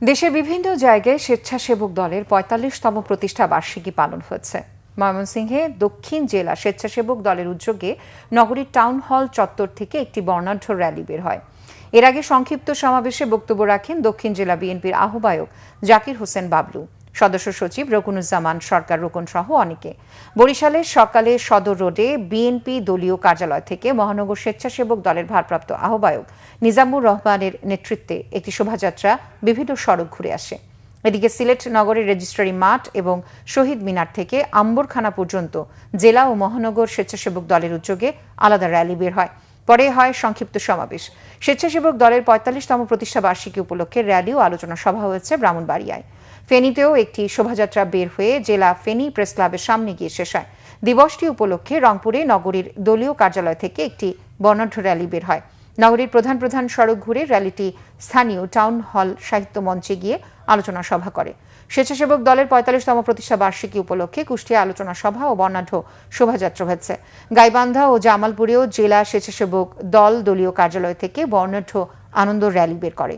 দেশের বিভিন্ন জায়গায় স্বেচ্ছাসেবক দলের ৪৫তম প্রতিষ্ঠা বার্ষিকী পালন হয়েছে। ময়মনসিংহে দক্ষিণ জেলা স্বেচ্ছাসেবক দলের উদ্যোগে নগরীর টাউন হল চত্বর থেকে একটি বর্ণাঢ্য র্যালি বের হয়। এর আগে সংক্ষিপ্ত সমাবেশে বক্তব্য রাখেন দক্ষিণ জেলা বিএনপির আহ্বায়ক জাকির হোসেন বাবলু, সদস্য সচিব রকুনুজ্জামান সরকার রোকন সহ অনেকে। বরিশালে সকালে সদর রোডে বিএনপি দলীয় কার্যালয় থেকে মহানগর স্বেচ্ছাসেবক দলের ভারপ্রাপ্ত আহ্বায়ক নিজামুর রহমানের নেতৃত্বে একটি শোভাযাত্রা বিভিন্ন সড়ক ঘুরে আসে। এদিকে সিলেট নগরের রেজিস্ট্রারি মাঠ এবং শহীদ মিনার থেকে আম্বরখানা পর্যন্ত জেলা ও মহানগর স্বেচ্ছাসেবক দলের উদ্যোগে আলাদা র্যালি বের হয়। পরে হয় সংক্ষিপ্ত সমাবেশ। স্বেচ্ছাসেবক দলের ৪৫তম প্রতিষ্ঠা বার্ষিকী উপলক্ষে র্যালি ও আলোচনা সভা হয়েছে ব্রাহ্মণবাড়িয়ায়। ফেনীতেও একটি শোভাযাত্রা বের হয়ে জেলা ফেনী প্রেস ক্লাবের সামনে গিয়ে শেষ হয়। দিবসটি উপলক্ষে রংপুরে নগরীর দলীয় কার্যালয় থেকে একটি বর্ণাঢ্য র্যালি বের হয়। নগরীর প্রধান প্রধান সড়ক ঘুরে র্যালিটি স্থানীয় টাউন হল সাহিত্য মঞ্চে গিয়ে আলোচনা সভা করে। স্বেচ্ছাসেবক দলের ৪৫তম প্রতিষ্ঠা বার্ষিকী উপলক্ষে কুষ্টিয়া আলোচনা সভা ও বর্ণাঢ্য শোভাযাত্রা হয়েছে। গাইবান্ধা ও জামালপুরেও জেলা স্বেচ্ছাসেবক দল দলীয় কার্যালয় থেকে বর্ণাঢ্য আনন্দ র্যালি বের করে।